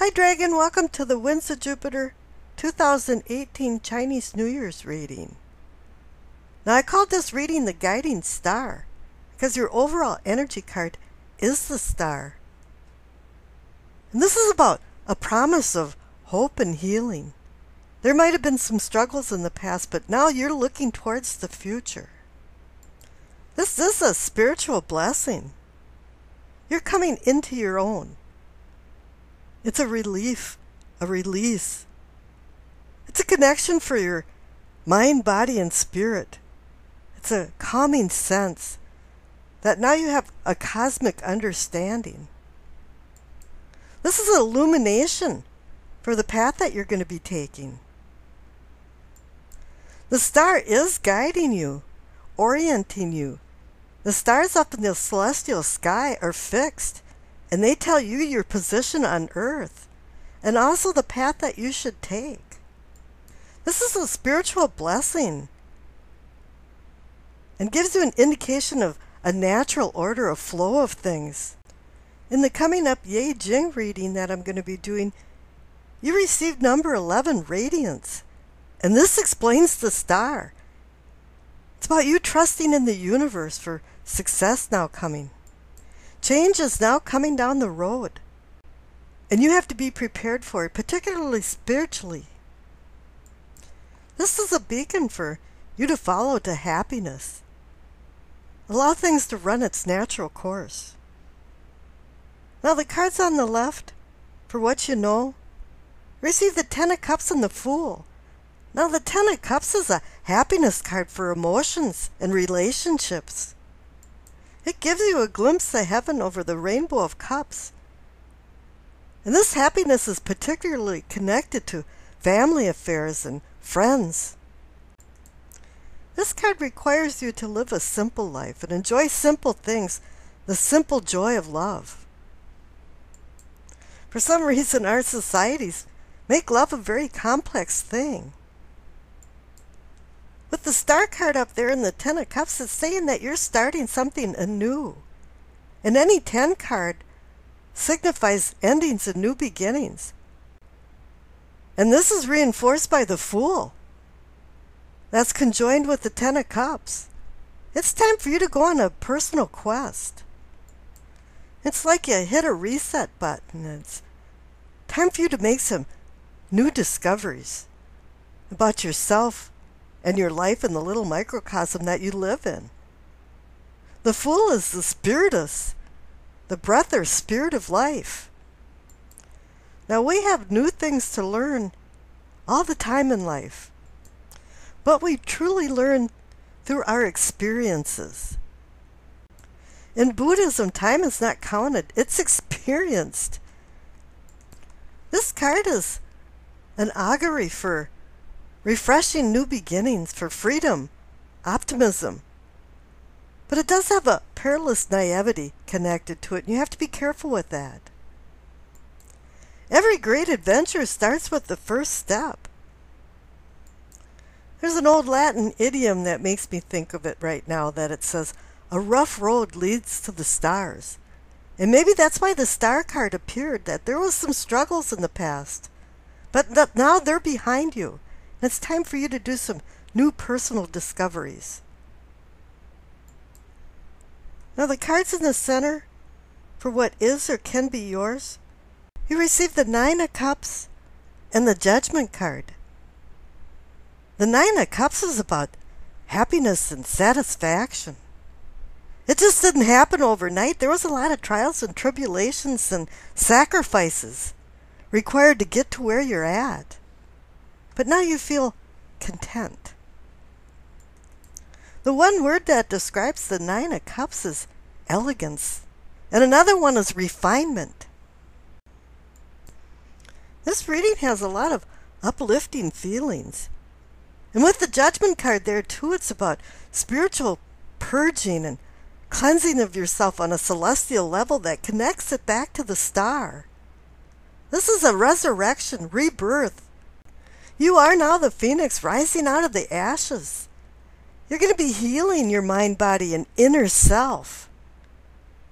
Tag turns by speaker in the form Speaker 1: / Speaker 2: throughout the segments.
Speaker 1: Hi Dragon, welcome to the Winds of Jupiter 2018 Chinese New Year's reading. Now I called this reading the Guiding Star because your overall energy card is the star. And this is about a promise of hope and healing. There might have been some struggles in the past, but now you're looking towards the future. This is a spiritual blessing. You're coming into your own. It's a relief, a release. It's a connection for your mind, body, and spirit. It's a calming sense that now you have a cosmic understanding. This is an illumination for the path that you're going to be taking. The star is guiding you, orienting you. The stars up in the celestial sky are fixed, and they tell you your position on earth and also the path that you should take. This is a spiritual blessing and gives you an indication of a natural order of flow of things. In the coming up Ye Jing reading that I'm going to be doing, you received number 11, Radiance, and this explains the star. It's about you trusting in the universe for success now coming. Change is now coming down the road, and you have to be prepared for it, particularly spiritually. This is a beacon for you to follow to happiness. Allow things to run its natural course. Now the cards on the left, for what you know, receive the Ten of Cups and the Fool. Now the Ten of Cups is a happiness card for emotions and relationships. It gives you a glimpse of heaven over the rainbow of cups. And this happiness is particularly connected to family affairs and friends. This card requires you to live a simple life and enjoy simple things, the simple joy of love. For some reason, our societies make love a very complex thing. With the Star card up there in the Ten of Cups, it's saying that you're starting something anew. And any 10 card signifies endings and new beginnings. And this is reinforced by the Fool. That's conjoined with the Ten of Cups. It's time for you to go on a personal quest. It's like you hit a reset button. It's time for you to make some new discoveries about yourself and your life in the little microcosm that you live in. The Fool is the spiritus, the breath or spirit of life. Now we have new things to learn all the time in life, but we truly learn through our experiences. In Buddhism, time is not counted, it's experienced. This card is an augury for refreshing new beginnings, for freedom, optimism. But it does have a perilous naivety connected to it, and you have to be careful with that. Every great adventure starts with the first step. There's an old Latin idiom that makes me think of it right now, that it says, a rough road leads to the stars. And maybe that's why the star card appeared, that there was some struggles in the past. But now they're behind you. And it's time for you to do some new personal discoveries. Now the cards in the center for what is or can be yours, you receive the Nine of Cups and the Judgment card. The Nine of Cups is about happiness and satisfaction. It just didn't happen overnight. There was a lot of trials and tribulations and sacrifices required to get to where you're at. But now you feel content. The one word that describes the Nine of Cups is elegance, and another one is refinement. This reading has a lot of uplifting feelings. And with the Judgment card there too, it's about spiritual purging and cleansing of yourself on a celestial level that connects it back to the star. This is a resurrection, rebirth. You are now the phoenix rising out of the ashes. You're going to be healing your mind, body, and inner self.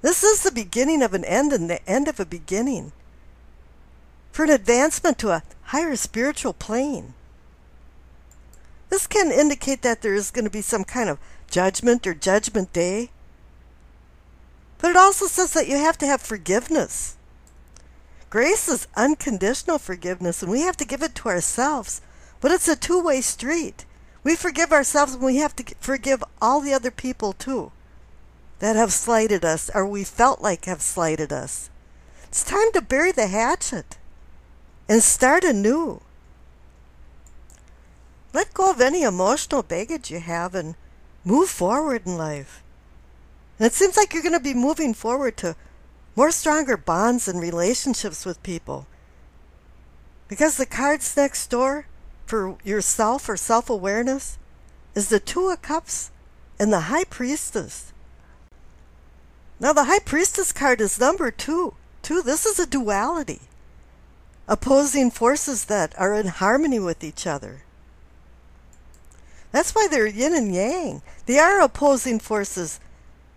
Speaker 1: This is the beginning of an end and the end of a beginning, for an advancement to a higher spiritual plane. This can indicate that there is going to be some kind of judgment or judgment day. But it also says that you have to have forgiveness. Grace is unconditional forgiveness, and we have to give it to ourselves. But it's a two-way street. We forgive ourselves, and we have to forgive all the other people too that have slighted us, or we felt like have slighted us. It's time to bury the hatchet and start anew. Let go of any emotional baggage you have and move forward in life. And it seems like you're going to be moving forward to more stronger bonds and relationships with people. Because the cards next door for yourself or self-awareness is the Two of Cups and the High Priestess. Now the High Priestess card is number 2. This is a duality. Opposing forces that are in harmony with each other. That's why they're yin and yang. They are opposing forces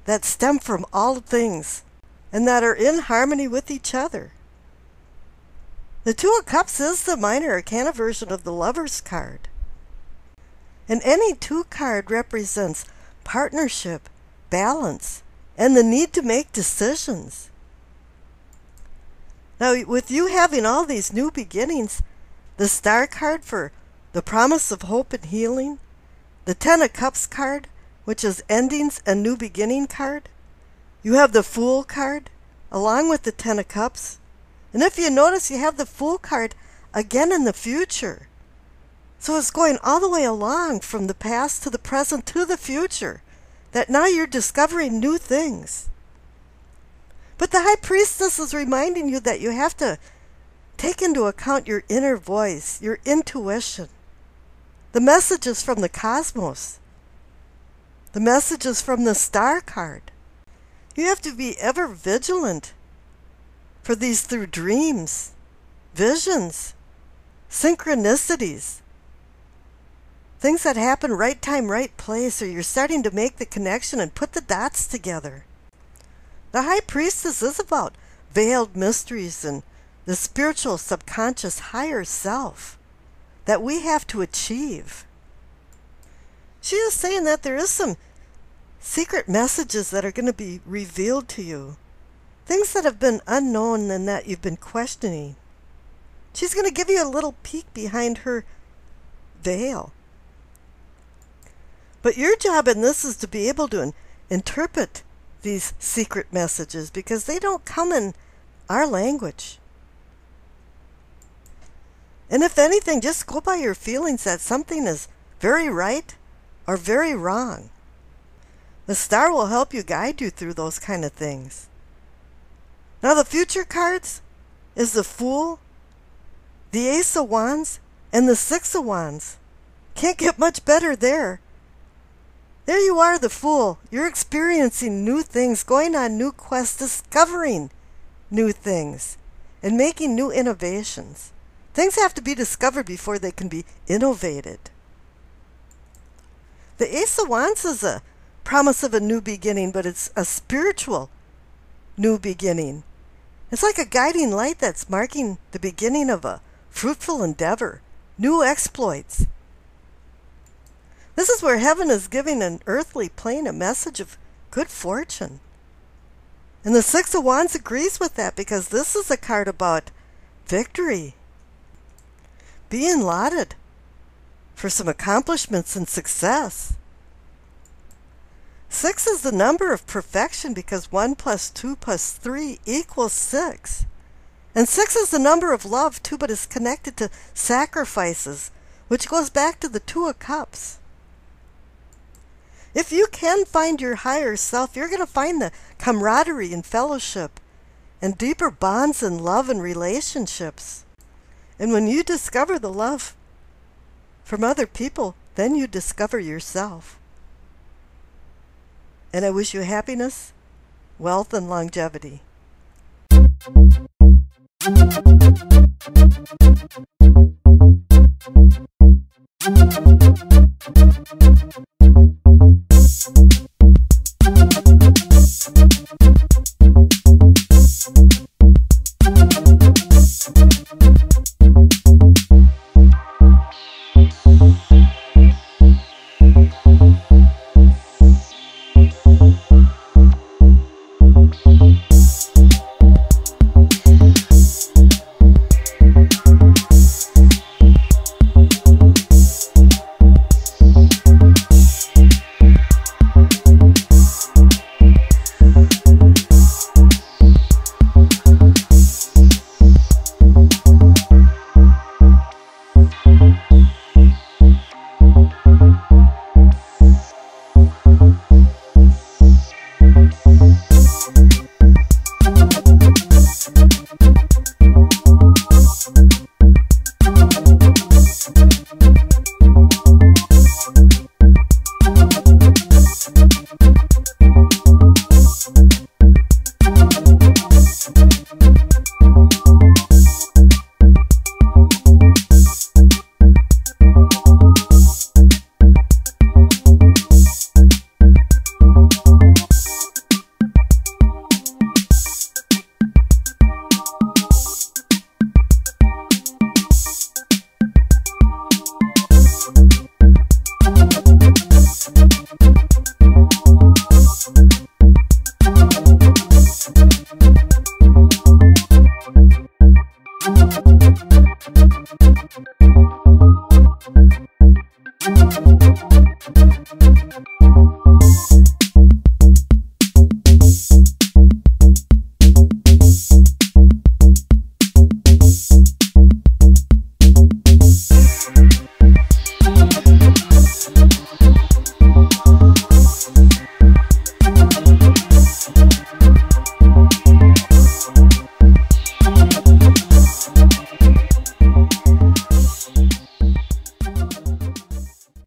Speaker 1: that stem from all things and that are in harmony with each other. The Two of Cups is the minor arcana version of the Lover's card. And any 2 card represents partnership, balance, and the need to make decisions. Now, with you having all these new beginnings, the Star card for the promise of hope and healing, the Ten of Cups card, which is endings and new beginning card, you have the Fool card, along with the Ten of Cups. And if you notice, you have the Fool card again in the future. So it's going all the way along from the past to the present to the future, that now you're discovering new things. But the High Priestess is reminding you that you have to take into account your inner voice, your intuition, the messages from the cosmos, the messages from the Star card. You have to be ever vigilant for these through dreams, visions, synchronicities, things that happen right time, right place, or you're starting to make the connection and put the dots together. The High Priestess is about veiled mysteries and the spiritual subconscious higher self that we have to achieve. She is saying that there is some secret messages that are going to be revealed to you. Things that have been unknown and that you've been questioning. She's going to give you a little peek behind her veil. But your job in this is to be able to interpret these secret messages, because they don't come in our language. And if anything, just go by your feelings that something is very right or very wrong. The star will help you, guide you through those kind of things. Now the future cards is the Fool, the Ace of Wands, and the Six of Wands. Can't get much better there. There you are, the Fool. You're experiencing new things, going on new quests, discovering new things. and making new innovations. Things have to be discovered before they can be innovated. The Ace of Wands is a promise of a new beginning, but it's a spiritual new beginning. It's like a guiding light that's marking the beginning of a fruitful endeavor, new exploits. This is where heaven is giving an earthly plane a message of good fortune. And the Six of Wands agrees with that because this is a card about victory, being lauded for some accomplishments and success. 6 is the number of perfection because 1 plus 2 plus 3 equals 6. And 6 is the number of love too, but is connected to sacrifices, which goes back to the 2 of Cups. If you can find your higher self, you're going to find the camaraderie and fellowship and deeper bonds in love and relationships. And when you discover the love from other people, then you discover yourself. And I wish you happiness, wealth, and longevity.